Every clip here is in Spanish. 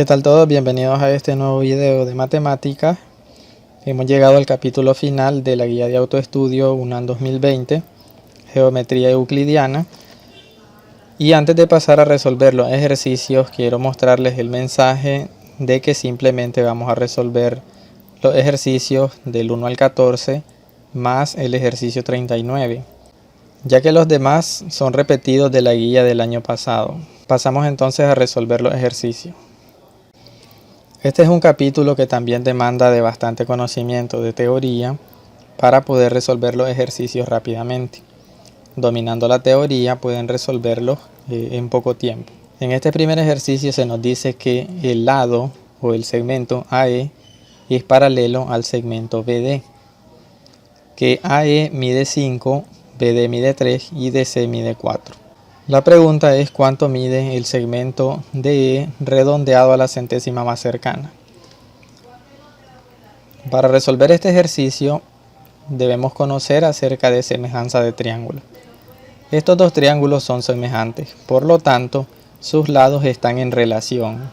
¿Qué tal todos? Bienvenidos a este nuevo video de matemáticas. Hemos llegado al capítulo final de la guía de autoestudio UNAM 2020, Geometría Euclidiana. Y antes de pasar a resolver los ejercicios, quiero mostrarles el mensaje de que simplemente vamos a resolver los ejercicios del 1 al 14 más el ejercicio 39, ya que los demás son repetidos de la guía del año pasado. Pasamos entonces a resolver los ejercicios. Este es un capítulo que también demanda de bastante conocimiento de teoría para poder resolver los ejercicios rápidamente. Dominando la teoría pueden resolverlos en poco tiempo. En este primer ejercicio se nos dice que el lado o el segmento AE es paralelo al segmento BD, que AE mide 5, BD mide 3 y DC mide 4. La pregunta es cuánto mide el segmento DE redondeado a la centésima más cercana. Para resolver este ejercicio debemos conocer acerca de semejanza de triángulos. Estos dos triángulos son semejantes, por lo tanto sus lados están en relación.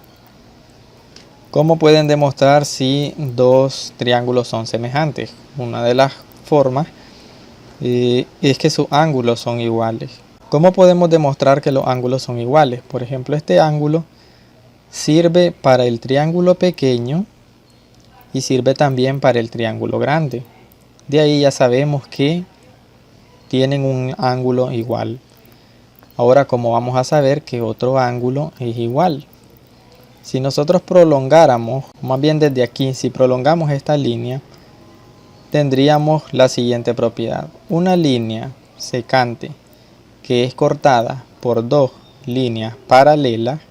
¿Cómo pueden demostrar si dos triángulos son semejantes? Una de las formas es que sus ángulos son iguales. ¿Cómo podemos demostrar que los ángulos son iguales? Por ejemplo, este ángulo sirve para el triángulo pequeño y sirve también para el triángulo grande. De ahí ya sabemos que tienen un ángulo igual. Ahora, ¿cómo vamos a saber que otro ángulo es igual? Si nosotros prolongáramos, más bien desde aquí, si prolongamos esta línea, tendríamos la siguiente propiedad. Una línea secante que es cortada por dos líneas paralelas,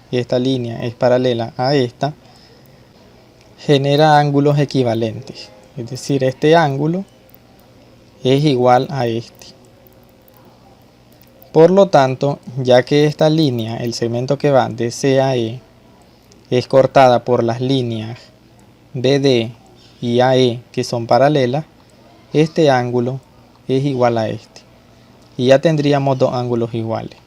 y esta línea es paralela a esta, genera ángulos equivalentes. Es decir, este ángulo es igual a este. Por lo tanto, ya que esta línea, el segmento que va de C a E, es cortada por las líneas BD y AE que son paralelas, este ángulo es igual a este. Y ya tendríamos dos ángulos iguales.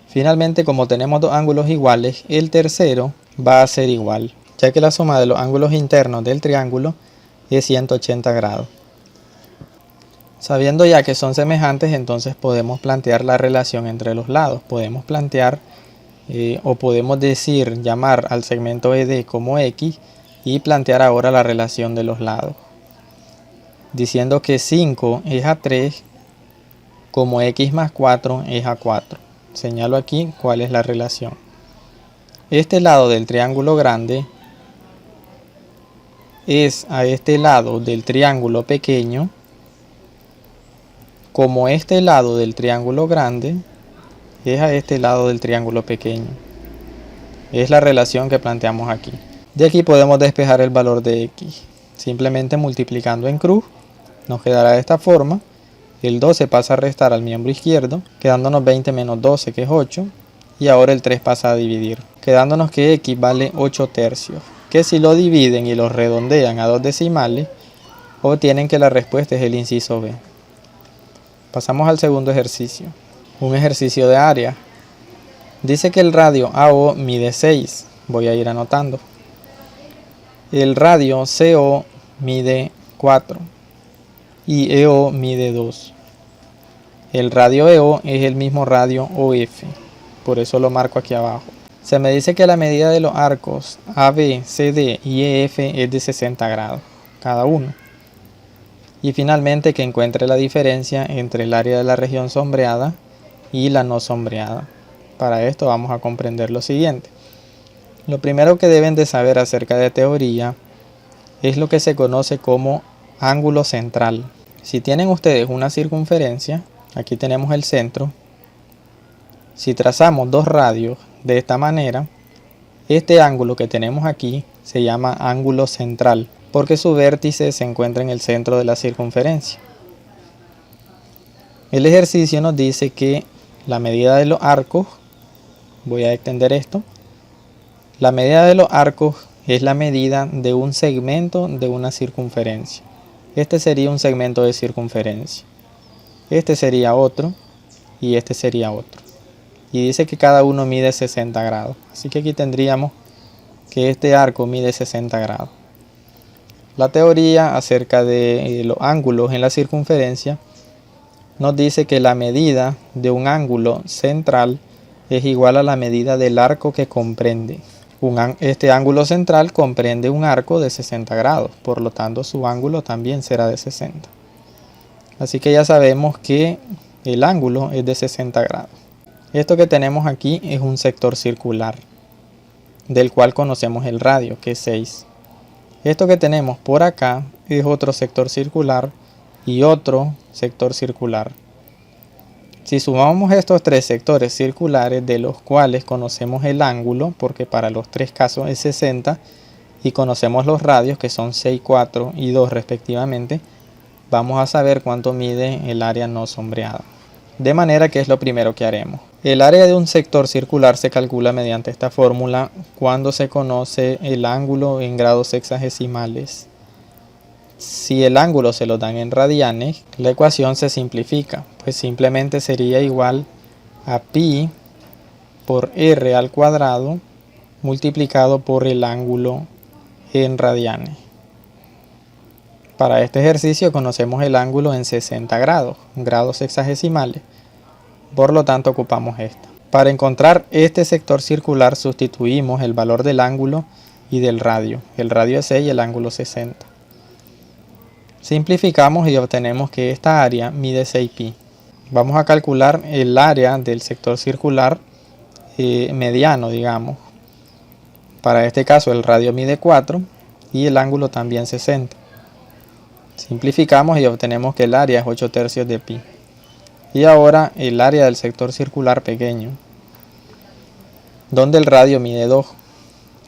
Finalmente, como tenemos dos ángulos iguales, el tercero va a ser igual, ya que la suma de los ángulos internos del triángulo es 180 grados. Sabiendo ya que son semejantes, entonces podemos plantear la relación entre los lados. Podemos plantear o podemos decir, llamar al segmento ED como X y plantear ahora la relación de los lados. Diciendo que 5 es a 3 como X más 4 es a 4. Señalo aquí cuál es la relación. Este lado del triángulo grande es a este lado del triángulo pequeño, como este lado del triángulo grande es a este lado del triángulo pequeño. Es la relación que planteamos aquí. De aquí podemos despejar el valor de X. Simplemente multiplicando en cruz nos quedará de esta forma. El 12 pasa a restar al miembro izquierdo, quedándonos 20 menos 12 que es 8. Y ahora el 3 pasa a dividir, quedándonos que X vale 8 tercios. Que si lo dividen y lo redondean a dos decimales, obtienen que la respuesta es el inciso B. Pasamos al segundo ejercicio. Un ejercicio de área. Dice que el radio AO mide 6. Voy a ir anotando. El radio CO mide 4. Y EO mide 2. El radio EO es el mismo radio OF. Por eso lo marco aquí abajo. Se me dice que la medida de los arcos AB, CD y EF es de 60 grados cada uno. Y finalmente que encuentre la diferencia entre el área de la región sombreada y la no sombreada. Para esto vamos a comprender lo siguiente. Lo primero que deben de saber acerca de teoría es lo que se conoce como ángulo central. Si tienen ustedes una circunferencia, aquí tenemos el centro. Si trazamos dos radios de esta manera, este ángulo que tenemos aquí se llama ángulo central, porque su vértice se encuentra en el centro de la circunferencia. El ejercicio nos dice que la medida de los arcos, voy a extender esto, la medida de los arcos es la medida de un segmento de una circunferencia. Este sería un segmento de circunferencia. Este sería otro y este sería otro. Y dice que cada uno mide 60 grados. Así que aquí tendríamos que este arco mide 60 grados. La teoría acerca de los ángulos en la circunferencia nos dice que la medida de un ángulo central es igual a la medida del arco que comprende. Este ángulo central comprende un arco de 60 grados, por lo tanto su ángulo también será de 60. Así que ya sabemos que el ángulo es de 60 grados. Esto que tenemos aquí es un sector circular, del cual conocemos el radio, que es 6. Esto que tenemos por acá es otro sector circular y otro sector circular. Si sumamos estos tres sectores circulares, de los cuales conocemos el ángulo, porque para los tres casos es 60, y conocemos los radios, que son 6, 4 y 2 respectivamente, vamos a saber cuánto mide el área no sombreada. De manera que es lo primero que haremos. El área de un sector circular se calcula mediante esta fórmula cuando se conoce el ángulo en grados sexagesimales. Si el ángulo se lo dan en radianes, la ecuación se simplifica, pues simplemente sería igual a pi por r al cuadrado multiplicado por el ángulo en radianes. Para este ejercicio conocemos el ángulo en 60 grados sexagesimales. Por lo tanto ocupamos esta. Para encontrar este sector circular sustituimos el valor del ángulo y del radio. El radio es 6 y el ángulo 60. Simplificamos y obtenemos que esta área mide 6pi. Vamos a calcular el área del sector circular mediano, digamos. Para este caso el radio mide 4 y el ángulo también 60. Simplificamos y obtenemos que el área es 8 tercios de pi. Y ahora el área del sector circular pequeño, donde el radio mide 2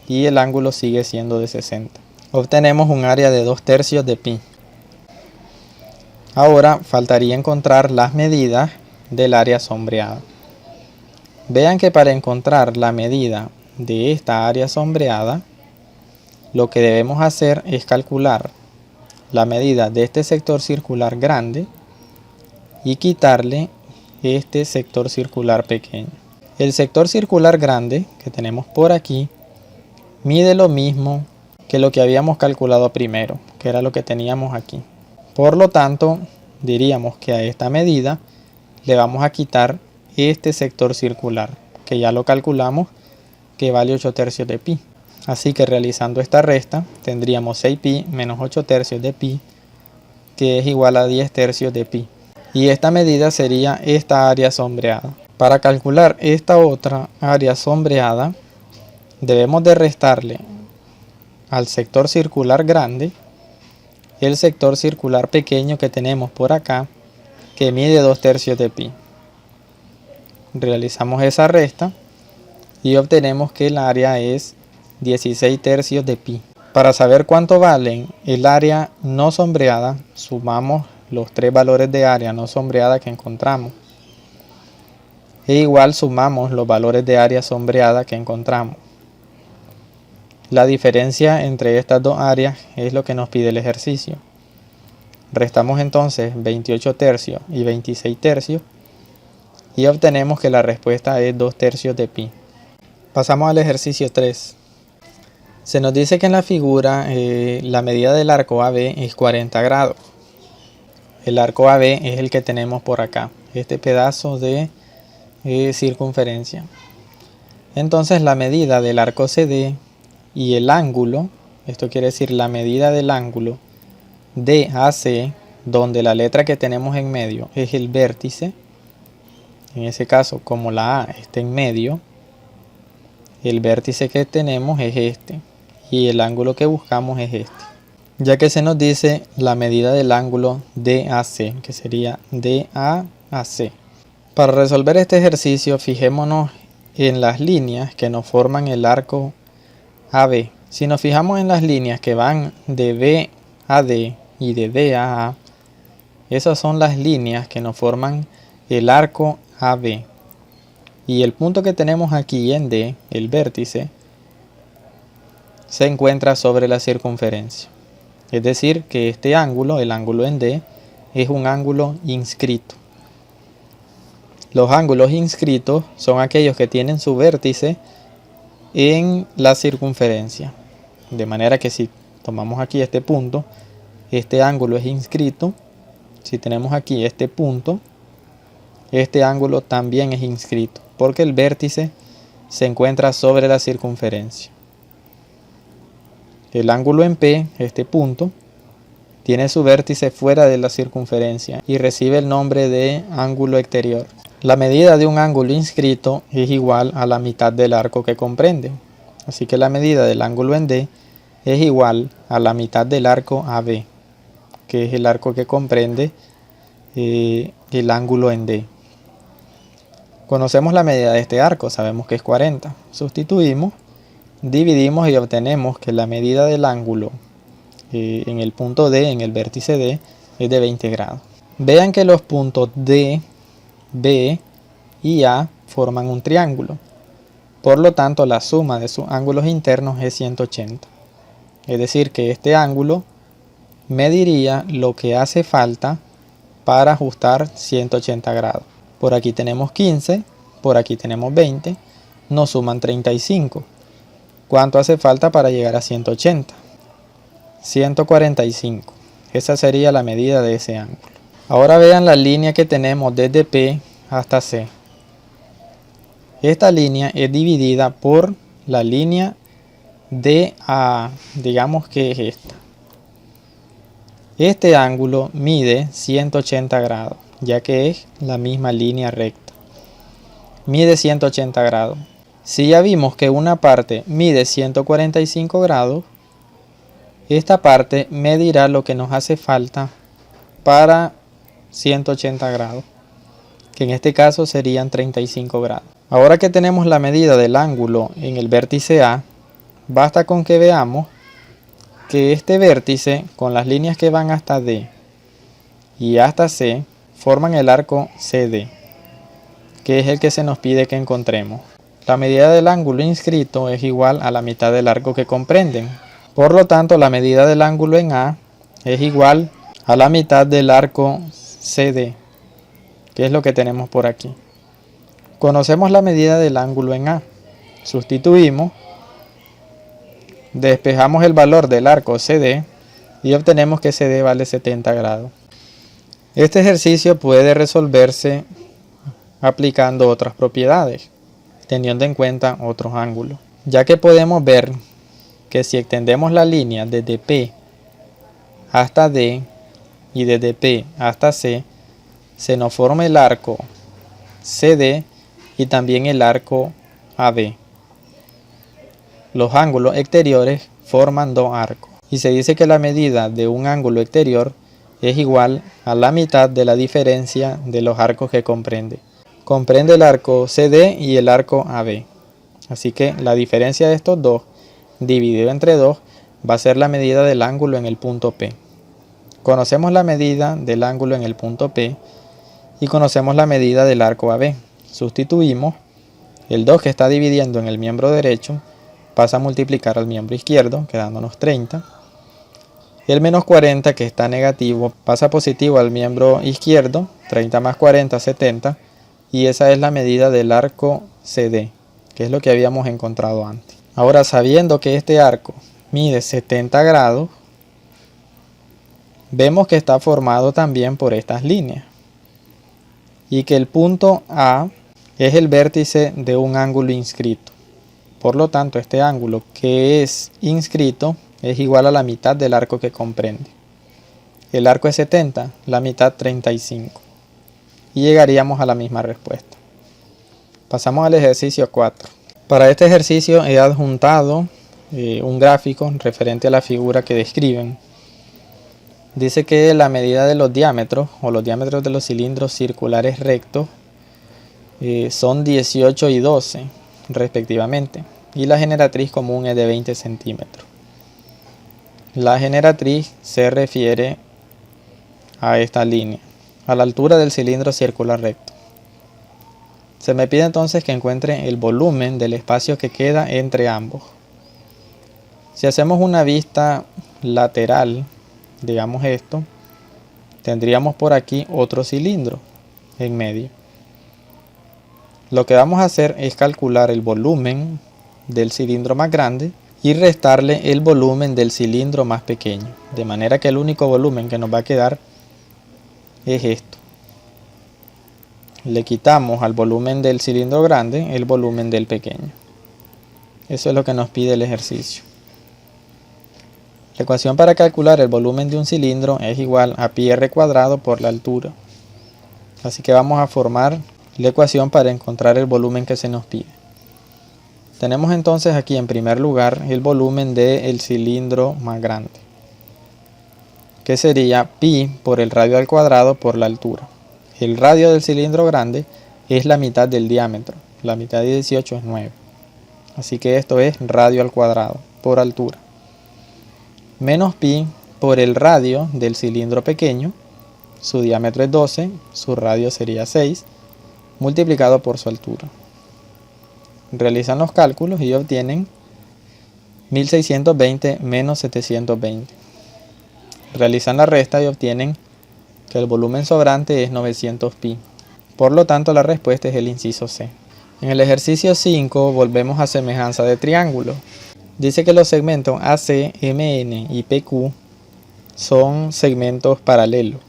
y el ángulo sigue siendo de 60. Obtenemos un área de 2 tercios de pi. Ahora faltaría encontrar las medidas del área sombreada. Vean que para encontrar la medida de esta área sombreada, lo que debemos hacer es calcular la medida de este sector circular grande y quitarle este sector circular pequeño. El sector circular grande que tenemos por aquí mide lo mismo que lo que habíamos calculado primero, que era lo que teníamos aquí. Por lo tanto, diríamos que a esta medida le vamos a quitar este sector circular, que ya lo calculamos, que vale 8 tercios de pi. Así que realizando esta resta, tendríamos 6pi menos 8 tercios de pi, que es igual a 10 tercios de pi. Y esta medida sería esta área sombreada. Para calcular esta otra área sombreada, debemos de restarle al sector circular grande el sector circular pequeño que tenemos por acá, que mide 2 tercios de pi. Realizamos esa resta y obtenemos que el área es 16 tercios de pi. Para saber cuánto valen el área no sombreada, sumamos los tres valores de área no sombreada que encontramos. E igual sumamos los valores de área sombreada que encontramos. La diferencia entre estas dos áreas es lo que nos pide el ejercicio. Restamos entonces 28 tercios y 26 tercios y obtenemos que la respuesta es 2 tercios de pi. Pasamos al ejercicio 3. Se nos dice que en la figura la medida del arco AB es 40 grados. El arco AB es el que tenemos por acá, este pedazo de circunferencia. Entonces la medida del arco CD y el ángulo, esto quiere decir la medida del ángulo DAC, donde la letra que tenemos en medio es el vértice. En ese caso, como la A está en medio, el vértice que tenemos es este y el ángulo que buscamos es este. Ya que se nos dice la medida del ángulo DAC, que sería DAC. Para resolver este ejercicio, fijémonos en las líneas que nos forman el arco AB. Si nos fijamos en las líneas que van de B a D y de D a A, esas son las líneas que nos forman el arco AB. Y el punto que tenemos aquí en D, el vértice, se encuentra sobre la circunferencia. Es decir, que este ángulo, el ángulo en D, es un ángulo inscrito. Los ángulos inscritos son aquellos que tienen su vértice en la circunferencia. De manera que si tomamos aquí este punto, este ángulo es inscrito. Si tenemos aquí este punto, este ángulo también es inscrito, porque el vértice se encuentra sobre la circunferencia. El ángulo en P, este punto, tiene su vértice fuera de la circunferencia y recibe el nombre de ángulo exterior. La medida de un ángulo inscrito es igual a la mitad del arco que comprende. Así que la medida del ángulo en D es igual a la mitad del arco AB, que es el arco que comprende el ángulo en D. Conocemos la medida de este arco, sabemos que es 40. Sustituimos, dividimos y obtenemos que la medida del ángulo en el punto D, en el vértice D, es de 20 grados. Vean que los puntos D, B y A forman un triángulo. Por lo tanto, la suma de sus ángulos internos es 180. Es decir, que este ángulo mediría lo que hace falta para ajustar 180 grados. Por aquí tenemos 15, por aquí tenemos 20, nos suman 35. ¿Cuánto hace falta para llegar a 180? 145. Esa sería la medida de ese ángulo. Ahora vean la línea que tenemos desde P hasta C. Esta línea es dividida por la línea DA, digamos que es esta. Este ángulo mide 180 grados, ya que es la misma línea recta. Mide 180 grados. Si ya vimos que una parte mide 145 grados, esta parte medirá lo que nos hace falta para 180 grados, que en este caso serían 35 grados. Ahora que tenemos la medida del ángulo en el vértice A, basta con que veamos que este vértice, con las líneas que van hasta D y hasta C, forman el arco CD, que es el que se nos pide que encontremos. La medida del ángulo inscrito es igual a la mitad del arco que comprenden. Por lo tanto, la medida del ángulo en A es igual a la mitad del arco CD, que es lo que tenemos por aquí. Conocemos la medida del ángulo en A. Sustituimos, despejamos el valor del arco CD y obtenemos que CD vale 70 grados. Este ejercicio puede resolverse aplicando otras propiedades, teniendo en cuenta otros ángulos, ya que podemos ver que si extendemos la línea desde P hasta D y desde P hasta C, se nos forma el arco CD y también el arco AB. Los ángulos exteriores forman dos arcos y se dice que la medida de un ángulo exterior es igual a la mitad de la diferencia de los arcos que comprende. Comprende el arco CD y el arco AB. Así que la diferencia de estos dos dividido entre 2 va a ser la medida del ángulo en el punto P. Conocemos la medida del ángulo en el punto P y conocemos la medida del arco AB. Sustituimos, el 2 que está dividiendo en el miembro derecho pasa a multiplicar al miembro izquierdo, quedándonos 30. El menos 40 que está negativo pasa positivo al miembro izquierdo, 30 más 40, 70. Y esa es la medida del arco CD, que es lo que habíamos encontrado antes. Ahora, sabiendo que este arco mide 70 grados, vemos que está formado también por estas líneas. Y que el punto A es el vértice de un ángulo inscrito. Por lo tanto, este ángulo que es inscrito es igual a la mitad del arco que comprende. El arco es 70, la mitad 35. Y llegaríamos a la misma respuesta. Pasamos al ejercicio 4. Para este ejercicio he adjuntado un gráfico referente a la figura que describen. Dice que la medida de los diámetros o los diámetros de los cilindros circulares rectos son 18 y 12 respectivamente. Y la generatriz común es de 20 centímetros. La generatriz se refiere a esta línea, a la altura del cilindro circular recto. Se me pide entonces que encuentre el volumen del espacio que queda entre ambos. Si hacemos una vista lateral, digamos esto, tendríamos por aquí otro cilindro en medio. Lo que vamos a hacer es calcular el volumen del cilindro más grande y restarle el volumen del cilindro más pequeño, de manera que el único volumen que nos va a quedar es esto. Le quitamos al volumen del cilindro grande el volumen del pequeño. Eso es lo que nos pide el ejercicio. La ecuación para calcular el volumen de un cilindro es igual a pi r cuadrado por la altura. Así que vamos a formar la ecuación para encontrar el volumen que se nos pide. Tenemos entonces aquí en primer lugar el volumen del cilindro más grande, que sería pi por el radio al cuadrado por la altura. El radio del cilindro grande es la mitad del diámetro. La mitad de 18 es 9. Así que esto es radio al cuadrado por altura. Menos pi por el radio del cilindro pequeño. Su diámetro es 12, su radio sería 6, multiplicado por su altura. Realizan los cálculos y obtienen 1620 menos 720. Realizan la resta y obtienen que el volumen sobrante es 900 pi. Por lo tanto, la respuesta es el inciso C. En el ejercicio 5 volvemos a semejanza de triángulo. Dice que los segmentos AC, MN y PQ son segmentos paralelos.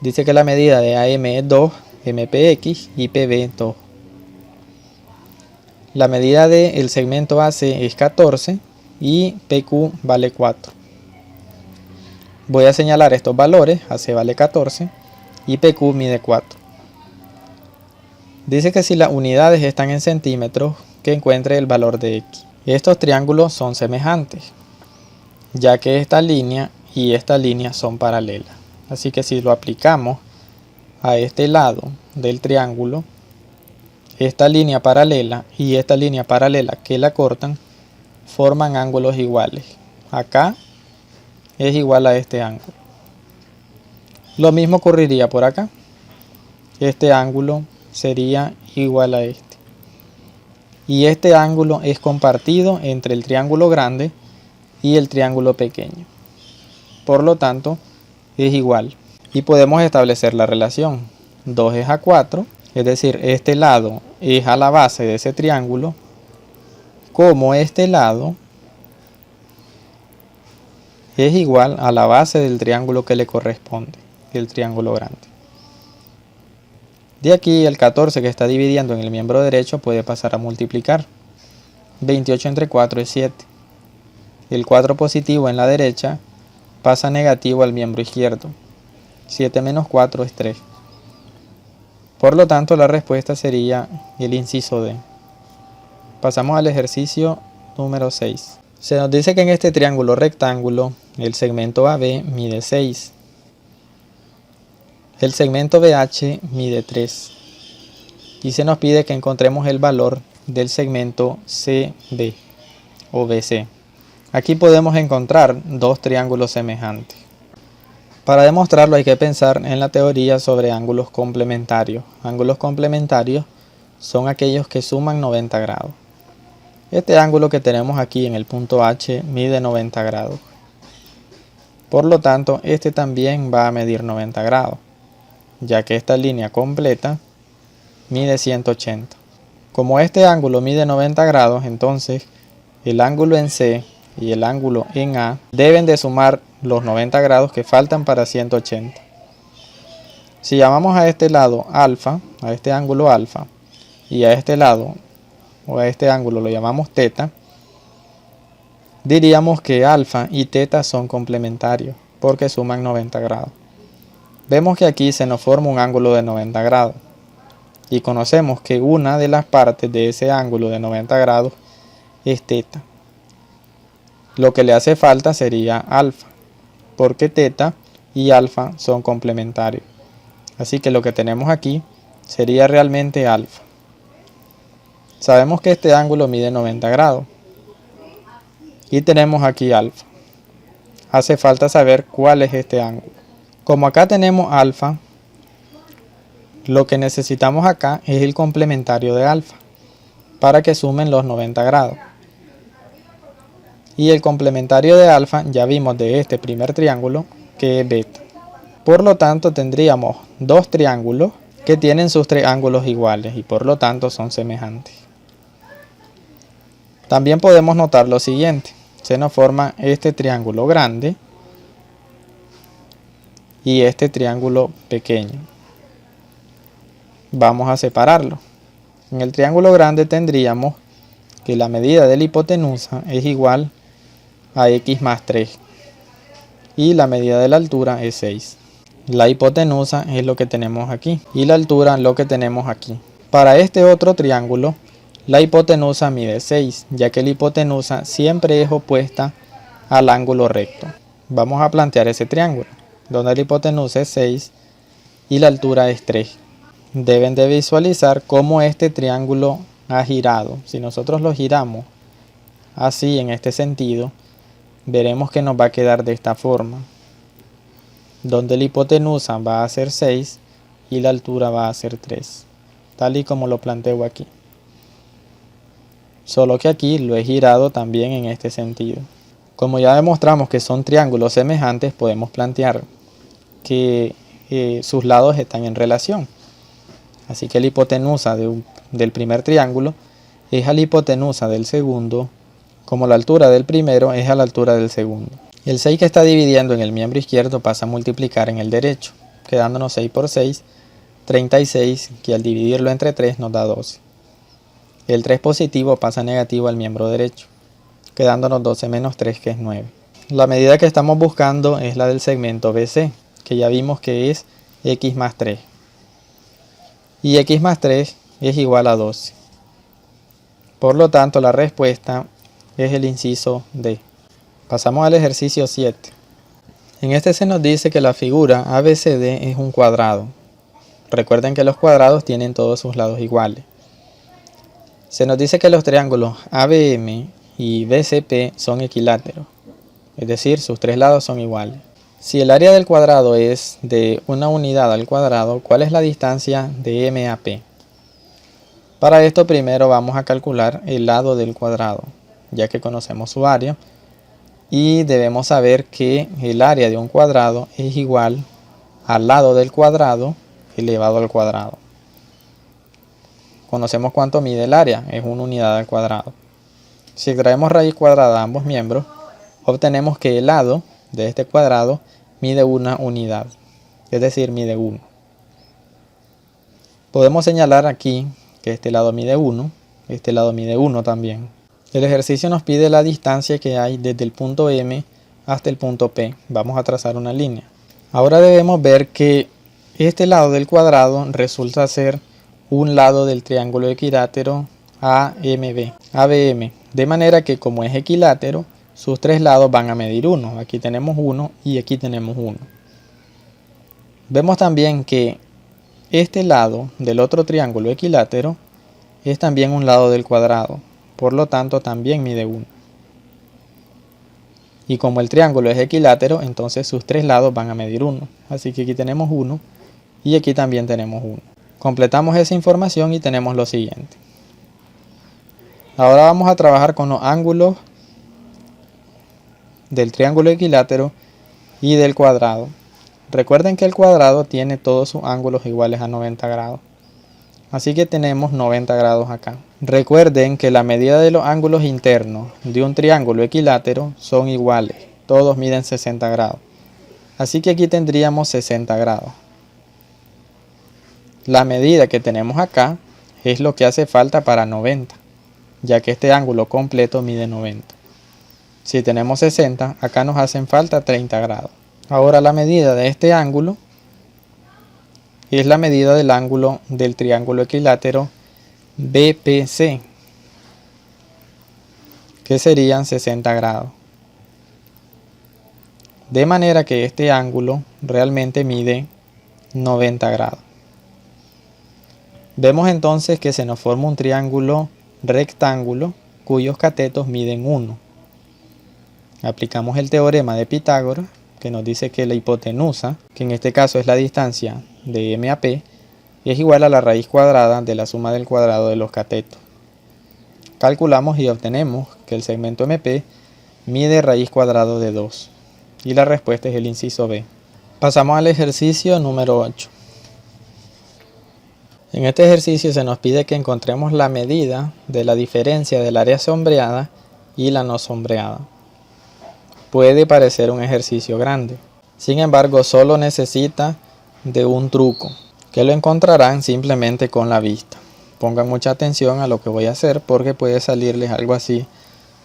Dice que la medida de AM es 2, MPX y PB 2. La medida del segmento AC es 14 y PQ vale 4. Voy a señalar estos valores. AC vale 14 y PQ mide 4. Dice que si las unidades están en centímetros, que encuentre el valor de X. Estos triángulos son semejantes, ya que esta línea y esta línea son paralelas. Así que si lo aplicamos a este lado del triángulo, esta línea paralela y esta línea paralela que la cortan forman ángulos iguales. Acá es igual a este ángulo. Lo mismo ocurriría por acá. Este ángulo sería igual a este. Y este ángulo es compartido entre el triángulo grande y el triángulo pequeño. Por lo tanto, es igual. Y podemos establecer la relación. 2 es a 4, es decir, este lado es a la base de ese triángulo, como este lado es igual a la base del triángulo que le corresponde, el triángulo grande. De aquí el 14 que está dividiendo en el miembro derecho puede pasar a multiplicar. 28 entre 4 es 7. El 4 positivo en la derecha pasa negativo al miembro izquierdo. 7 menos 4 es 3. Por lo tanto, la respuesta sería el inciso D. Pasamos al ejercicio número 6. Se nos dice que en este triángulo rectángulo el segmento AB mide 6. El segmento BH mide 3. Y se nos pide que encontremos el valor del segmento CB o BC. Aquí podemos encontrar dos triángulos semejantes. Para demostrarlo hay que pensar en la teoría sobre ángulos complementarios. Ángulos complementarios son aquellos que suman 90 grados. Este ángulo que tenemos aquí en el punto H mide 90 grados. Por lo tanto, este también va a medir 90 grados, ya que esta línea completa mide 180. Como este ángulo mide 90 grados, entonces el ángulo en C y el ángulo en A deben de sumar los 90 grados que faltan para 180. Si llamamos a este lado alfa, a este ángulo alfa, y a este lado o a este ángulo lo llamamos teta, diríamos que alfa y teta son complementarios porque suman 90 grados. Vemos que aquí se nos forma un ángulo de 90 grados y conocemos que una de las partes de ese ángulo de 90 grados es teta. Lo que le hace falta sería alfa, porque teta y alfa son complementarios. Así que lo que tenemos aquí sería realmente alfa. Sabemos que este ángulo mide 90 grados y tenemos aquí alfa. Hace falta saber cuál es este ángulo. Como acá tenemos alfa, lo que necesitamos acá es el complementario de alfa para que sumen los 90 grados. Y el complementario de alfa ya vimos de este primer triángulo que es beta. Por lo tanto tendríamos dos triángulos que tienen sus tres ángulos iguales y por lo tanto son semejantes. También podemos notar lo siguiente. Se nos forma este triángulo grande y este triángulo pequeño. Vamos a separarlo. En el triángulo grande tendríamos que la medida de la hipotenusa es igual a x más 3 y la medida de la altura es 6. La hipotenusa es lo que tenemos aquí y la altura lo que tenemos aquí. Para este otro triángulo, la hipotenusa mide 6, ya que la hipotenusa siempre es opuesta al ángulo recto. Vamos a plantear ese triángulo, donde la hipotenusa es 6 y la altura es 3. Deben de visualizar cómo este triángulo ha girado. Si nosotros lo giramos así en este sentido, veremos que nos va a quedar de esta forma, donde la hipotenusa va a ser 6 y la altura va a ser 3, tal y como lo planteo aquí. Solo que aquí lo he girado también en este sentido. Como ya demostramos que son triángulos semejantes, podemos plantear que sus lados están en relación. Así que la hipotenusa del primer triángulo es a la hipotenusa del segundo, como la altura del primero es a la altura del segundo. El 6 que está dividiendo en el miembro izquierdo pasa a multiplicar en el derecho, quedándonos 6 por 6, 36, que al dividirlo entre 3 nos da 12. El 3 positivo pasa negativo al miembro derecho, quedándonos 12 menos 3, que es 9. La medida que estamos buscando es la del segmento BC, que ya vimos que es x más 3. Y x más 3 es igual a 12. Por lo tanto, la respuesta es el inciso D. Pasamos al ejercicio 7. En este se nos dice que la figura ABCD es un cuadrado. Recuerden que los cuadrados tienen todos sus lados iguales. Se nos dice que los triángulos ABM y BCP son equiláteros, es decir, sus tres lados son iguales. Si el área del cuadrado es de una unidad al cuadrado, ¿cuál es la distancia de M a P? Para esto primero vamos a calcular el lado del cuadrado, ya que conocemos su área, y debemos saber que el área de un cuadrado es igual al lado del cuadrado elevado al cuadrado. Conocemos cuánto mide el área, es una unidad al cuadrado. Si extraemos raíz cuadrada a ambos miembros, obtenemos que el lado de este cuadrado mide una unidad, es decir, mide 1. Podemos señalar aquí que este lado mide 1, este lado mide 1 también. El ejercicio nos pide la distancia que hay desde el punto M hasta el punto P. Vamos a trazar una línea. Ahora debemos ver que este lado del cuadrado resulta ser un lado del triángulo equilátero ABM, de manera que como es equilátero, sus tres lados van a medir 1. Aquí tenemos 1 y aquí tenemos 1. Vemos también que este lado del otro triángulo equilátero es también un lado del cuadrado, por lo tanto también mide 1. Y como el triángulo es equilátero, entonces sus tres lados van a medir 1. Así que aquí tenemos 1 y aquí también tenemos 1. Completamos esa información y tenemos lo siguiente. Ahora vamos a trabajar con los ángulos del triángulo equilátero y del cuadrado. Recuerden que el cuadrado tiene todos sus ángulos iguales a 90 grados. Así que tenemos 90 grados acá. Recuerden que la medida de los ángulos internos de un triángulo equilátero son iguales. Todos miden 60 grados. Así que aquí tendríamos 60 grados. La medida que tenemos acá es lo que hace falta para 90, ya que este ángulo completo mide 90. Si tenemos 60, acá nos hacen falta 30 grados. Ahora la medida de este ángulo es la medida del ángulo del triángulo equilátero BPC, que serían 60 grados. De manera que este ángulo realmente mide 90 grados. Vemos entonces que se nos forma un triángulo rectángulo cuyos catetos miden 1. Aplicamos el teorema de Pitágoras, que nos dice que la hipotenusa, que en este caso es la distancia de M a P, es igual a la raíz cuadrada de la suma del cuadrado de los catetos. Calculamos y obtenemos que el segmento MP mide raíz cuadrada de 2. Y la respuesta es el inciso B. Pasamos al ejercicio número 8. En este ejercicio se nos pide que encontremos la medida de la diferencia del área sombreada y la no sombreada. Puede parecer un ejercicio grande, sin embargo solo necesita de un truco, que lo encontrarán simplemente con la vista. Pongan mucha atención a lo que voy a hacer porque puede salirles algo así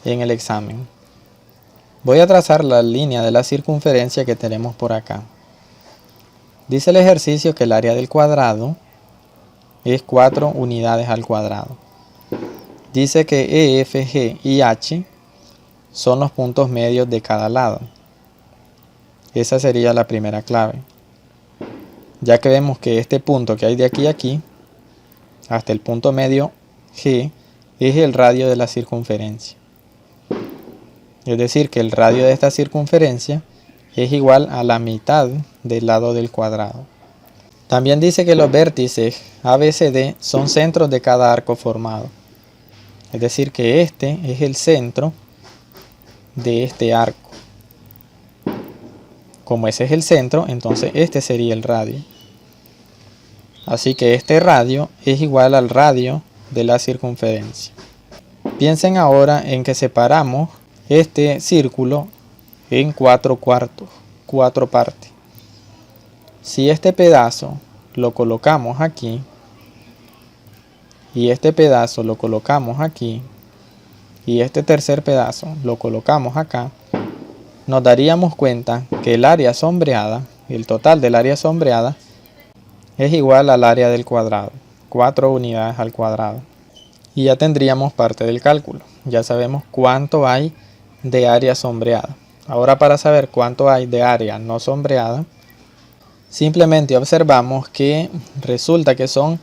en el examen. Voy a trazar la línea de la circunferencia que tenemos por acá. Dice el ejercicio que el área del cuadrado es 4 unidades al cuadrado. Dice que E, F, G y H son los puntos medios de cada lado. Esa sería la primera clave. Ya que vemos que este punto que hay de aquí a aquí, hasta el punto medio G, es el radio de la circunferencia. Es decir, que el radio de esta circunferencia es igual a la mitad del lado del cuadrado. También dice que los vértices ABCD son centros de cada arco formado. Es decir, que este es el centro de este arco. Como ese es el centro, entonces este sería el radio. Así que este radio es igual al radio de la circunferencia. Piensen ahora en que separamos este círculo en 4 cuartos, 4 partes. Si este pedazo lo colocamos aquí y este pedazo lo colocamos aquí y este tercer pedazo lo colocamos acá, nos daríamos cuenta que el área sombreada, el total del área sombreada, es igual al área del cuadrado, 4 unidades al cuadrado. Y ya tendríamos parte del cálculo. Ya sabemos cuánto hay de área sombreada. Ahora, para saber cuánto hay de área no sombreada, simplemente observamos que resulta que son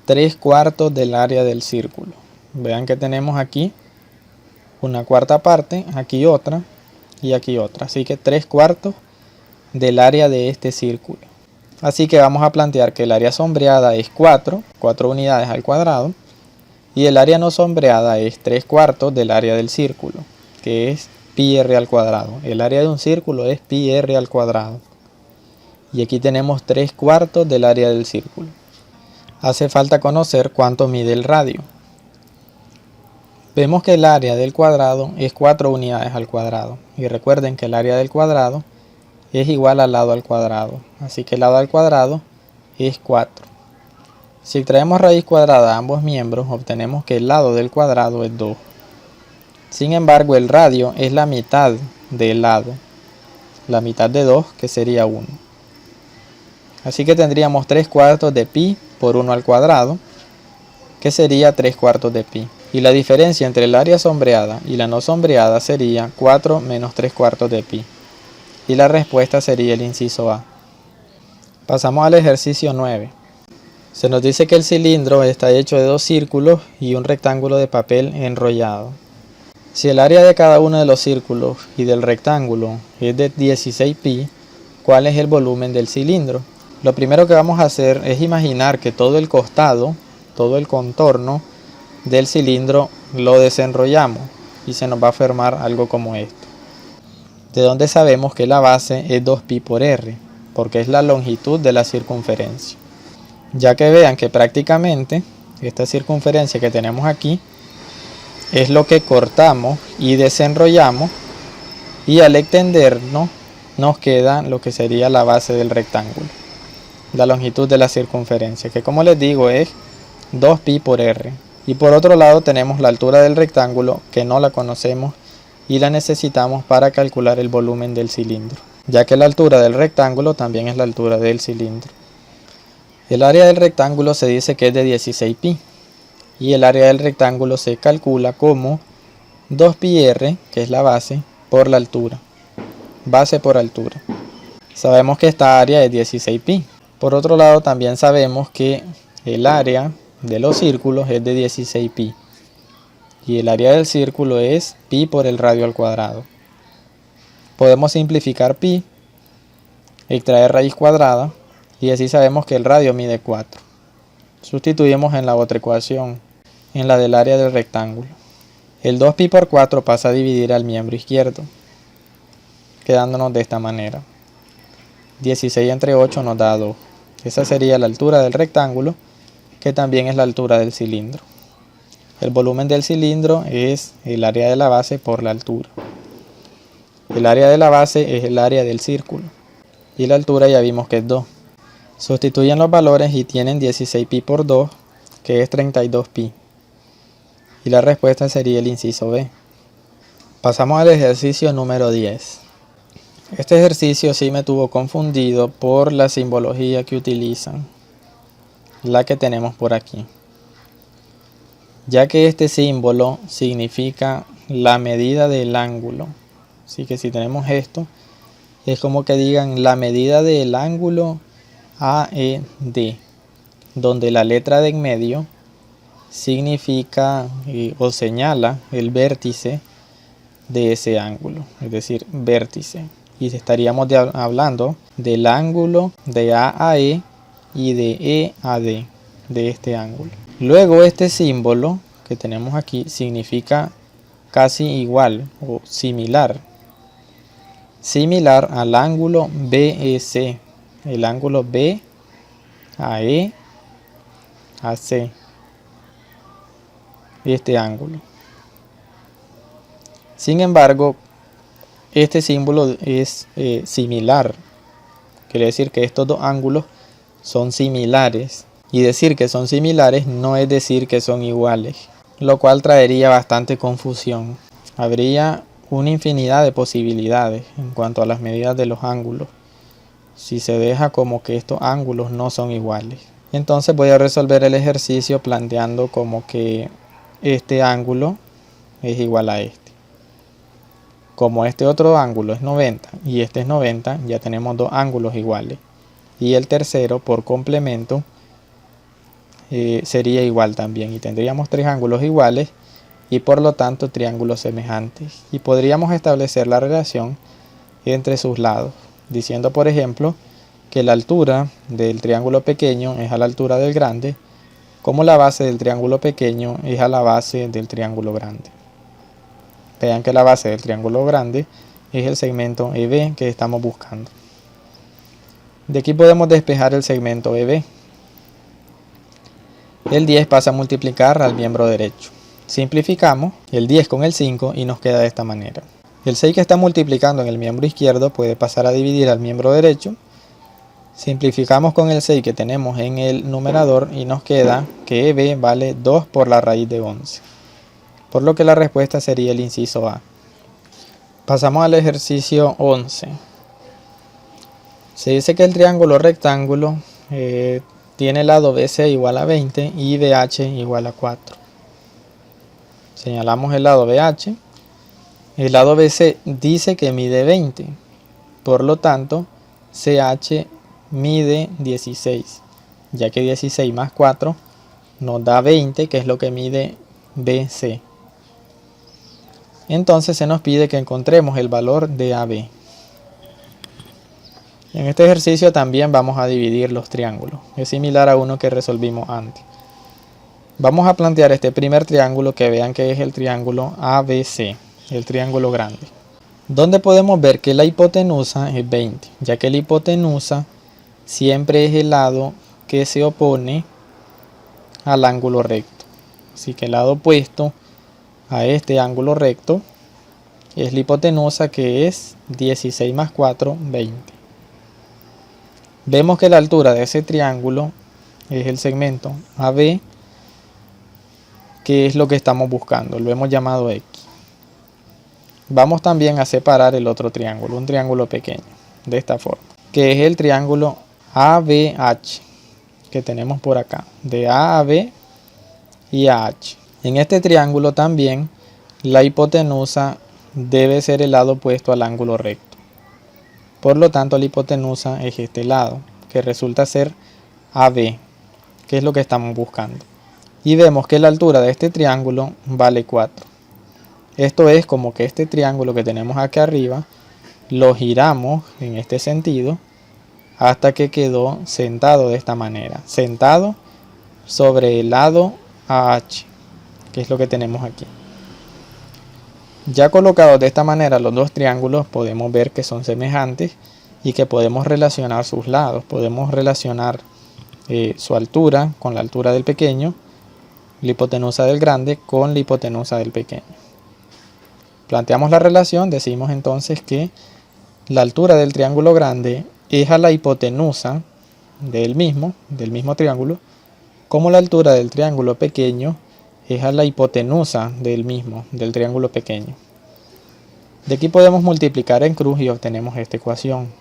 3 cuartos del área del círculo. Vean que tenemos aquí una cuarta parte, aquí otra y aquí otra. Así que 3 cuartos del área de este círculo. Así que vamos a plantear que el área sombreada es 4 unidades al cuadrado. Y el área no sombreada es 3 cuartos del área del círculo, que es pi r al cuadrado. El área de un círculo es pi r al cuadrado. Y aquí tenemos 3 cuartos del área del círculo. Hace falta conocer cuánto mide el radio. Vemos que el área del cuadrado es 4 unidades al cuadrado. Y recuerden que el área del cuadrado es igual al lado al cuadrado. Así que el lado al cuadrado es 4. Si traemos raíz cuadrada a ambos miembros, obtenemos que el lado del cuadrado es 2. Sin embargo, el radio es la mitad del lado. La mitad de 2, que sería 1. Así que tendríamos 3 cuartos de pi por 1 al cuadrado, que sería 3 cuartos de pi. Y la diferencia entre el área sombreada y la no sombreada sería 4 menos 3 cuartos de pi. Y la respuesta sería el inciso A. Pasamos al ejercicio 9. Se nos dice que el cilindro está hecho de 2 círculos y un rectángulo de papel enrollado. Si el área de cada uno de los círculos y del rectángulo es de 16 pi, ¿cuál es el volumen del cilindro? Lo primero que vamos a hacer es imaginar que todo el costado, todo el contorno del cilindro lo desenrollamos y se nos va a formar algo como esto. De donde sabemos que la base es 2pi por r, porque es la longitud de la circunferencia. Ya que vean que prácticamente esta circunferencia que tenemos aquí es lo que cortamos y desenrollamos, y al extendernos nos queda lo que sería la base del rectángulo, la longitud de la circunferencia, que como les digo es 2pi por r. Y por otro lado tenemos la altura del rectángulo, que no la conocemos y la necesitamos para calcular el volumen del cilindro, ya que la altura del rectángulo también es la altura del cilindro. El área del rectángulo se dice que es de 16 pi y el área del rectángulo se calcula como 2pi r, que es la base, por la altura. Base por altura. Sabemos que esta área es 16 pi. Por otro lado también sabemos que el área de los círculos es de 16 pi y el área del círculo es pi por el radio al cuadrado. Podemos simplificar pi, extraer raíz cuadrada, y así sabemos que el radio mide 4. Sustituimos en la otra ecuación, en la del área del rectángulo. El 2pi por 4 pasa a dividir al miembro izquierdo, quedándonos de esta manera. 16 entre 8 nos da 2. Esa sería la altura del rectángulo que también es la altura del cilindro. El volumen del cilindro es el área de la base por la altura. El área de la base es el área del círculo. Y la altura ya vimos que es 2. Sustituyen los valores y tienen 16 pi por 2, que es 32 pi. Y la respuesta sería el inciso B. Pasamos al ejercicio número 10. Este ejercicio sí me tuvo confundido por la simbología que utilizan, la que tenemos por aquí. Ya que este símbolo significa la medida del ángulo. Así que si tenemos esto, es como que digan la medida del ángulo AED, donde la letra de en medio significa o señala el vértice de ese ángulo, es decir, vértice. Y estaríamos hablando del ángulo de A a E y de E a D, de este ángulo. Luego este símbolo que tenemos aquí significa casi igual o similar al ángulo BEC, el ángulo B a E a C, este ángulo. Sin embargo, este símbolo es similar, quiere decir que estos dos ángulos son similares, y decir que son similares no es decir que son iguales, lo cual traería bastante confusión. Habría una infinidad de posibilidades en cuanto a las medidas de los ángulos si se deja como que estos ángulos no son iguales. Entonces voy a resolver el ejercicio planteando como que este ángulo es igual a este. Como este otro ángulo es 90 y este es 90, ya tenemos dos ángulos iguales. Y el tercero, por complemento, sería igual también. Y tendríamos tres ángulos iguales y por lo tanto triángulos semejantes. Y podríamos establecer la relación entre sus lados, diciendo por ejemplo que la altura del triángulo pequeño es a la altura del grande, como la base del triángulo pequeño es a la base del triángulo grande. Vean que la base del triángulo grande es el segmento EB que estamos buscando. De aquí podemos despejar el segmento EB. El 10 pasa a multiplicar al miembro derecho. Simplificamos el 10 con el 5 y nos queda de esta manera. El 6 que está multiplicando en el miembro izquierdo puede pasar a dividir al miembro derecho. Simplificamos con el 6 que tenemos en el numerador y nos queda que EB vale 2 por la raíz de 11. Por lo que la respuesta sería el inciso A. Pasamos al ejercicio 11. Se dice que el triángulo rectángulo tiene lado BC igual a 20 y BH igual a 4. Señalamos el lado BH. El lado BC dice que mide 20. Por lo tanto, CH mide 16. Ya que 16 más 4 nos da 20, que es lo que mide BC. Entonces se nos pide que encontremos el valor de AB. En este ejercicio también vamos a dividir los triángulos. Es similar a uno que resolvimos antes. Vamos a plantear este primer triángulo que vean que es el triángulo ABC, el triángulo grande. Donde podemos ver que la hipotenusa es 20, ya que la hipotenusa siempre es el lado que se opone al ángulo recto. Así que el lado opuesto a este ángulo recto es la hipotenusa, que es 16 más 4, 20. Vemos que la altura de ese triángulo es el segmento AB, que es lo que estamos buscando, lo hemos llamado X. Vamos también a separar el otro triángulo, un triángulo pequeño, de esta forma, que es el triángulo ABH, que tenemos por acá, de A a B y AH. En este triángulo también la hipotenusa debe ser el lado opuesto al ángulo recto. Por lo tanto, la hipotenusa es este lado, que resulta ser AB, que es lo que estamos buscando. Y vemos que la altura de este triángulo vale 4. Esto es como que este triángulo que tenemos aquí arriba lo giramos en este sentido hasta que quedó sentado de esta manera, sentado sobre el lado AH, que es lo que tenemos aquí. Ya colocados de esta manera los dos triángulos, podemos ver que son semejantes y que podemos relacionar sus lados. Podemos relacionar su altura con la altura del pequeño, la hipotenusa del grande con la hipotenusa del pequeño. Planteamos la relación, decimos entonces que la altura del triángulo grande es a la hipotenusa del mismo triángulo, como la altura del triángulo pequeño es a la hipotenusa del mismo, del triángulo pequeño. De aquí podemos multiplicar en cruz y obtenemos esta ecuación.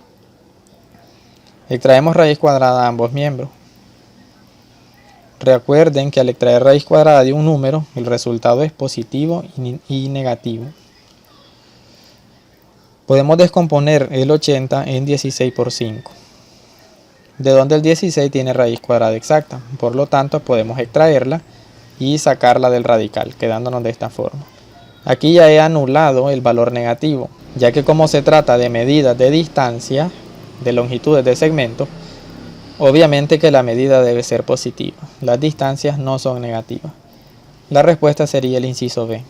Extraemos raíz cuadrada a ambos miembros. Recuerden que al extraer raíz cuadrada de un número, el resultado es positivo y negativo. Podemos descomponer el 80 en 16 por 5, de donde el 16 tiene raíz cuadrada exacta. Por lo tanto, podemos extraerla y sacarla del radical, quedándonos de esta forma. Aquí ya he anulado el valor negativo, ya que como se trata de medidas de distancia, de longitudes de segmento, obviamente que la medida debe ser positiva. Las distancias no son negativas. La respuesta sería el inciso B.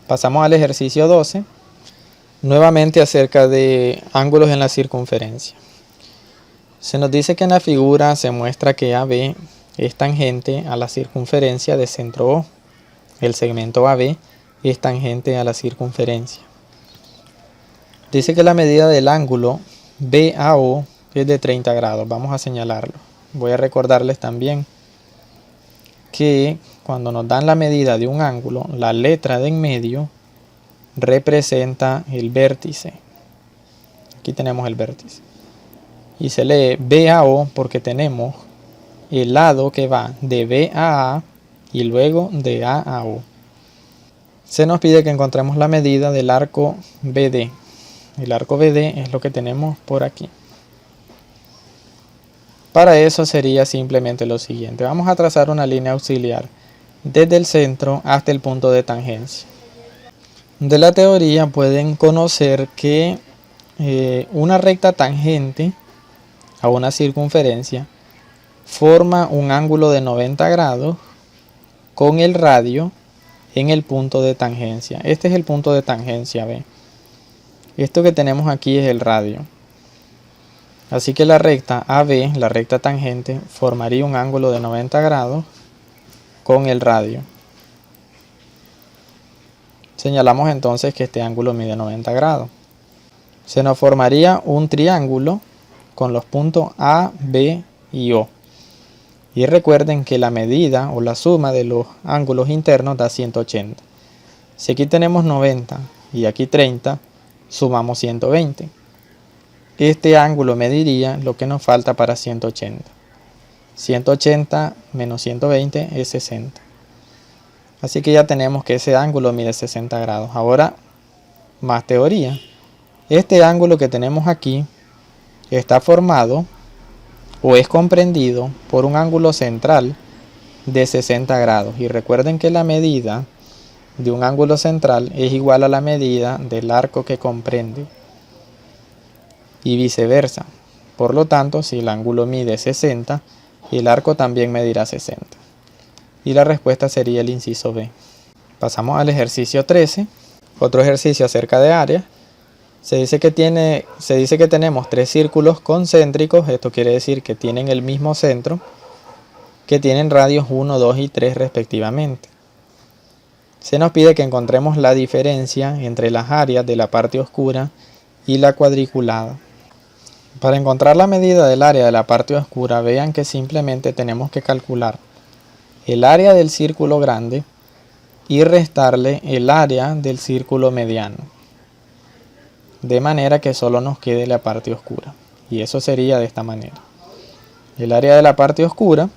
Pasamos al ejercicio 12. Nuevamente acerca de ángulos en la circunferencia. Se nos dice que en la figura se muestra que AB es tangente a la circunferencia de centro O. El segmento AB es tangente a la circunferencia. Dice que la medida del ángulo BAO es de 30 grados. Vamos a señalarlo. Voy a recordarles también que cuando nos dan la medida de un ángulo, la letra de en medio representa el vértice. Aquí tenemos el vértice. Y se lee BAO porque tenemos el lado que va de B a A y luego de A a O. Se nos pide que encontremos la medida del arco BD. El arco BD es lo que tenemos por aquí. Para eso sería simplemente lo siguiente. Vamos a trazar una línea auxiliar desde el centro hasta el punto de tangencia. De la teoría pueden conocer que una recta tangente a una circunferencia forma un ángulo de 90 grados con el radio en el punto de tangencia. Este es el punto de tangencia, ¿ve? Esto que tenemos aquí es el radio. Así que la recta AB, la recta tangente, formaría un ángulo de 90 grados con el radio. Señalamos entonces que este ángulo mide 90 grados. Se nos formaría un triángulo con los puntos A, B y O. Y recuerden que la medida o la suma de los ángulos internos da 180. Si aquí tenemos 90 y aquí 30, sumamos 120. Este ángulo mediría lo que nos falta para 180. 180 menos 120 es 60. Así que ya tenemos que ese ángulo mide 60 grados. Ahora, más teoría. Este ángulo que tenemos aquí está formado o es comprendido por un ángulo central de 60 grados. Y recuerden que la medida de un ángulo central es igual a la medida del arco que comprende. Y viceversa. Por lo tanto, si el ángulo mide 60, el arco también medirá 60. Y la respuesta sería el inciso B. Pasamos al ejercicio 13. Otro ejercicio acerca de área. Se dice que tenemos 3 círculos concéntricos. Esto quiere decir que tienen el mismo centro, que tienen radios 1, 2 y 3 respectivamente. Se nos pide que encontremos la diferencia entre las áreas de la parte oscura y la cuadriculada. Para encontrar la medida del área de la parte oscura, vean que simplemente tenemos que calcular el área del círculo grande y restarle el área del círculo mediano, de manera que solo nos quede la parte oscura. Y eso sería de esta manera. El área de la parte oscura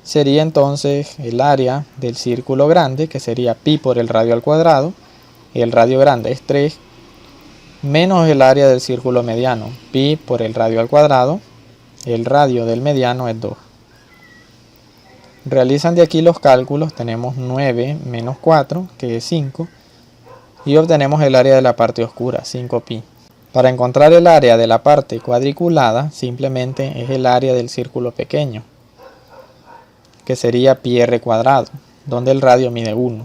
sería entonces el área del círculo grande, que sería pi por el radio al cuadrado. El radio grande es 3, menos el área del círculo mediano, pi por el radio al cuadrado. El radio del mediano es 2. Realizan de aquí los cálculos. Tenemos 9 menos 4, que es 5. Y obtenemos el área de la parte oscura, 5pi. Para encontrar el área de la parte cuadriculada, simplemente es el área del círculo pequeño, que sería pi r cuadrado, donde el radio mide 1.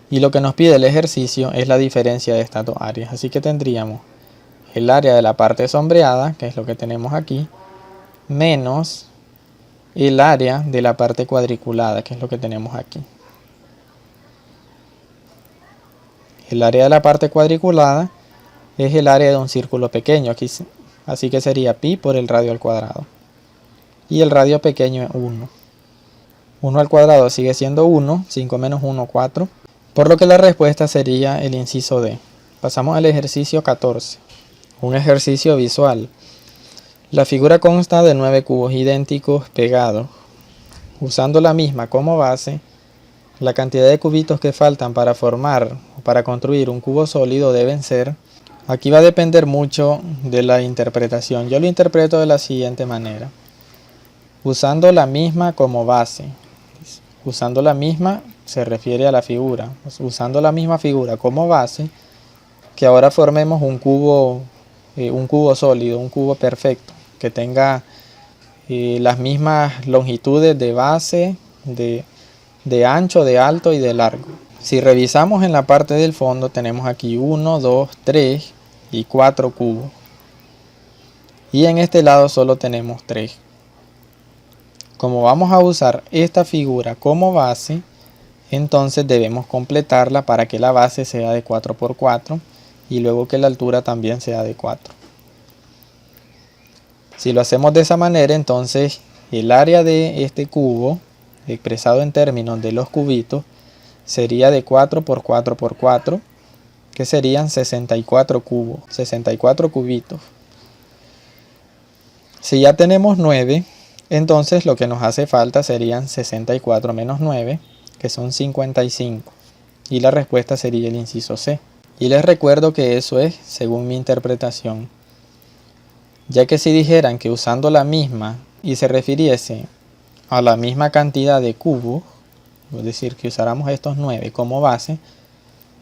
Y lo que nos pide el ejercicio es la diferencia de estas dos áreas. Así que tendríamos el área de la parte sombreada, que es lo que tenemos aquí, menos el área de la parte cuadriculada, que es lo que tenemos aquí. El área de la parte cuadriculada es el área de un círculo pequeño, aquí, así que sería pi por el radio al cuadrado. Y el radio pequeño es 1. 1 al cuadrado sigue siendo 1, 5 menos 1, 4. Por lo que la respuesta sería el inciso D. Pasamos al ejercicio 14. Un ejercicio visual. La figura consta de 9 cubos idénticos pegados. Usando la misma como base, la cantidad de cubitos que faltan para formar o para construir un cubo sólido deben ser. Aquí va a depender mucho de la interpretación. Yo lo interpreto de la siguiente manera. Usando la misma como base. Usando la misma se refiere a la figura. Usando la misma figura como base, que ahora formemos un cubo sólido, un cubo perfecto, que tenga las mismas longitudes de base, de ancho, de alto y de largo. Si revisamos en la parte del fondo, tenemos aquí 1, 2, 3 y 4 cubos. Y en este lado solo tenemos 3. Como vamos a usar esta figura como base, entonces debemos completarla para que la base sea de 4 por 4 y luego que la altura también sea de 4. Si lo hacemos de esa manera, entonces el área de este cubo, expresado en términos de los cubitos, sería de 4 por 4 por 4, que serían 64 cubos, 64 cubitos. Si ya tenemos 9, entonces lo que nos hace falta serían 64 menos 9, que son 55. Y la respuesta sería el inciso C. Y les recuerdo que eso es según mi interpretación. Ya que si dijeran que usando la misma y se refiriese a la misma cantidad de cubos, es decir, que usáramos estos 9 como base,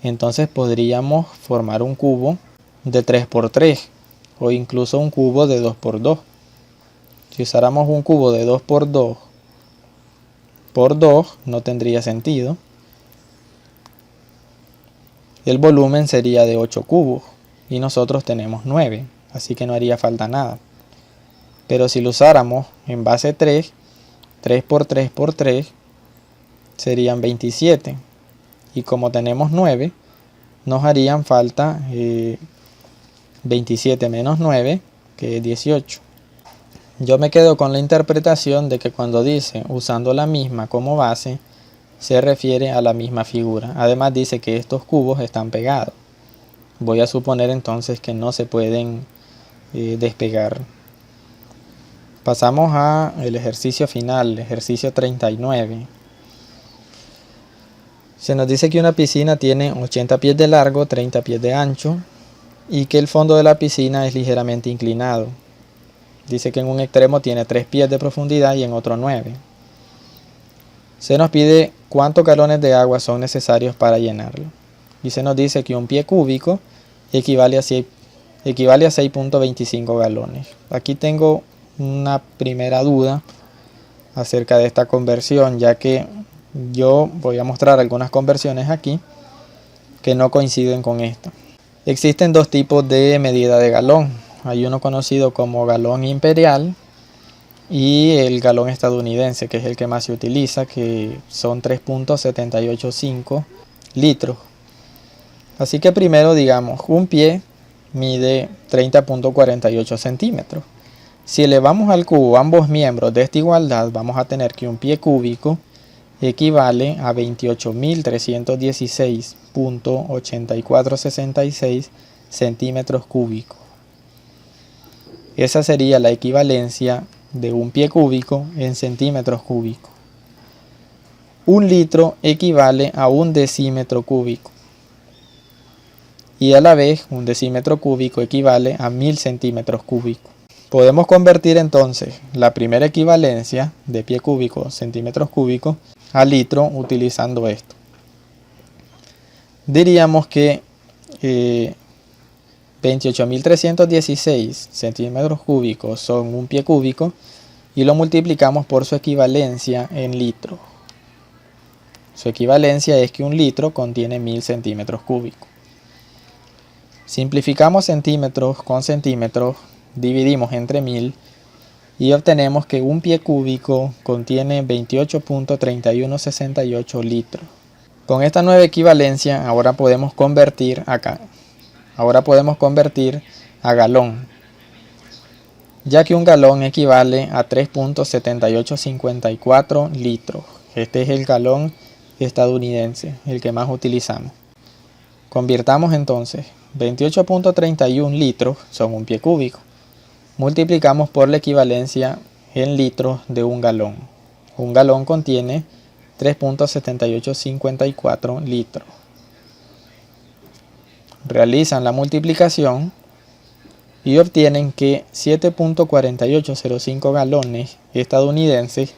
entonces podríamos formar un cubo de 3 por 3 o incluso un cubo de 2 por 2. Si usáramos un cubo de 2 por 2 por 2 no tendría sentido. El volumen sería de 8 cubos y nosotros tenemos 9, así que no haría falta nada. Pero si lo usáramos en base 3, 3 por 3 por 3 serían 27. Y como tenemos 9, nos harían falta 27 menos 9, que es 18. Yo me quedo con la interpretación de que cuando dice usando la misma como base, se refiere a la misma figura. Además dice que estos cubos están pegados. Voy a suponer entonces que no se pueden despegar. Pasamos al ejercicio final, ejercicio 39. Se nos dice que una piscina tiene 80 pies de largo, 30 pies de ancho y que el fondo de la piscina es ligeramente inclinado. Dice que en un extremo tiene 3 pies de profundidad y en otro 9. Se nos pide cuántos galones de agua son necesarios para llenarlo. Y se nos dice que un pie cúbico equivale a 6.25 galones. Aquí tengo una primera duda acerca de esta conversión, ya que yo voy a mostrar algunas conversiones aquí que no coinciden con esta. Existen dos tipos de medida de galón. Hay uno conocido como galón imperial y el galón estadounidense, que es el que más se utiliza, que son 3.785 litros. Así que primero digamos, un pie mide 30.48 centímetros. Si elevamos al cubo ambos miembros de esta igualdad, vamos a tener que un pie cúbico equivale a 28.316.8466 centímetros cúbicos. Esa sería la equivalencia de un pie cúbico en centímetros cúbicos. Un litro equivale a un decímetro cúbico. Y a la vez, un decímetro cúbico equivale a 1000 centímetros cúbicos. Podemos convertir entonces la primera equivalencia de pie cúbico, centímetros cúbicos, a litro utilizando esto. Diríamos que 28.316 centímetros cúbicos son un pie cúbico y lo multiplicamos por su equivalencia en litros. Su equivalencia es que un litro contiene 1000 centímetros cúbicos. Simplificamos centímetros con centímetros, dividimos entre 1000 y obtenemos que un pie cúbico contiene 28.3168 litros. Con esta nueva equivalencia ahora podemos convertir a galón, ya que un galón equivale a 3.7854 litros. Este es el galón estadounidense, el que más utilizamos. Convirtamos entonces 28.31 litros son un pie cúbico. Multiplicamos por la equivalencia en litros de un galón. Un galón contiene 3.7854 litros. Realizan la multiplicación y obtienen que 7.4805 galones estadounidenses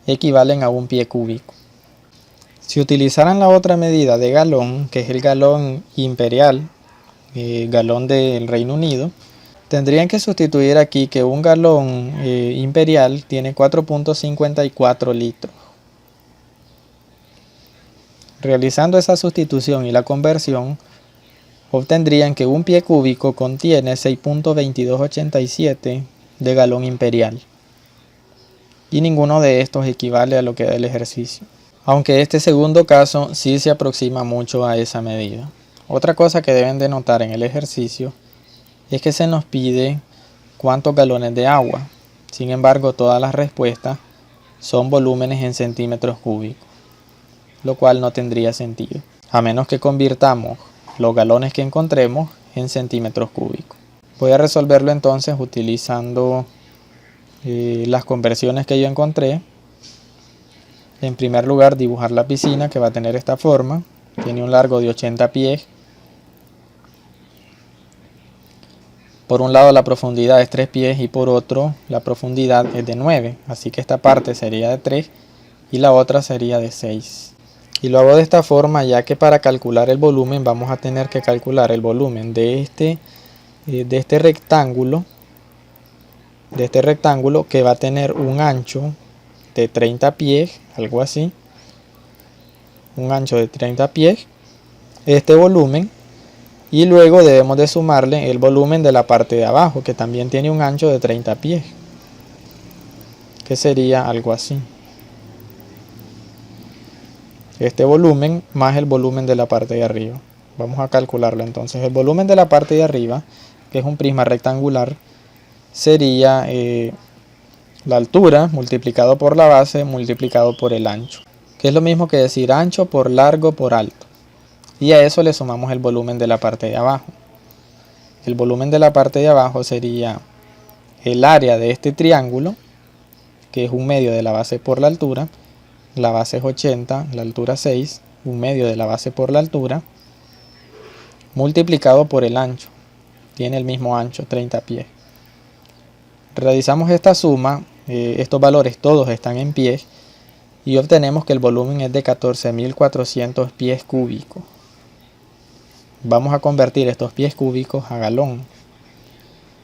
equivalen a un pie cúbico. Si utilizaran la otra medida de galón, que es el galón imperial, galón del Reino Unido, tendrían que sustituir aquí que un galón imperial tiene 4.54 litros. Realizando esa sustitución y la conversión, obtendrían que un pie cúbico contiene 6.2287 de galón imperial. Y ninguno de estos equivale a lo que da el ejercicio. Aunque este segundo caso sí se aproxima mucho a esa medida. Otra cosa que deben de notar en el ejercicio es que se nos pide cuántos galones de agua. Sin embargo, todas las respuestas son volúmenes en centímetros cúbicos, lo cual no tendría sentido, a menos que convirtamos los galones que encontremos en centímetros cúbicos. Voy a resolverlo entonces utilizando las conversiones que yo encontré. En primer lugar, dibujar la piscina, que va a tener esta forma. Tiene un largo de 80 pies. Por un lado la profundidad es 3 pies y por otro la profundidad es de 9. Así que esta parte sería de 3 y la otra sería de 6. Y lo hago de esta forma ya que para calcular el volumen vamos a tener que calcular el volumen de este rectángulo. Que va a tener un ancho de 30 pies, algo así. Un ancho de 30 pies. Este volumen. Y luego debemos de sumarle el volumen de la parte de abajo, que también tiene un ancho de 30 pies. Que sería algo así. Este volumen más el volumen de la parte de arriba. Vamos a calcularlo entonces. El volumen de la parte de arriba, que es un prisma rectangular, sería la altura multiplicado por la base multiplicado por el ancho, que es lo mismo que decir ancho por largo por alto. Y a eso le sumamos el volumen de la parte de abajo. El volumen de la parte de abajo sería el área de este triángulo, que es 1/2 de la base por la altura. La base es 80, la altura 6, 1/2 de la base por la altura, multiplicado por el ancho. Tiene el mismo ancho, 30 pies. Realizamos esta suma, estos valores todos están en pies, y obtenemos que el volumen es de 14.400 pies cúbicos. Vamos a convertir estos pies cúbicos a galón.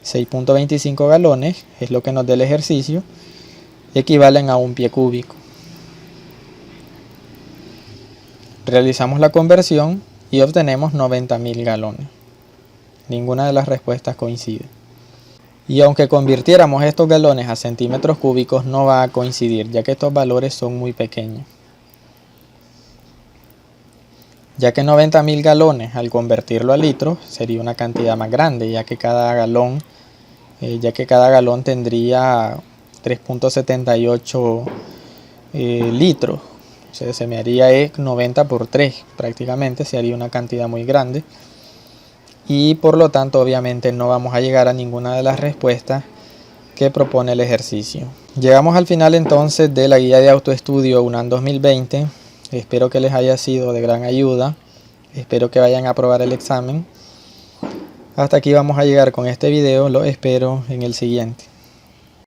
6.25 galones es lo que nos da el ejercicio, equivalen a un pie cúbico. Realizamos la conversión y obtenemos 90.000 galones. Ninguna de las respuestas coincide. Y aunque convirtiéramos estos galones a centímetros cúbicos, no va a coincidir, ya que estos valores son muy pequeños. Ya que 90.000 galones al convertirlo a litros sería una cantidad más grande, ya que cada galón tendría 3.78 litros. O sea, se me haría 90 por 3 prácticamente, se haría una cantidad muy grande. Y por lo tanto obviamente no vamos a llegar a ninguna de las respuestas que propone el ejercicio. Llegamos al final entonces de la guía de autoestudio UNAM 2020. Espero que les haya sido de gran ayuda. Espero que vayan a aprobar el examen. Hasta aquí vamos a llegar con este video. Lo espero en el siguiente.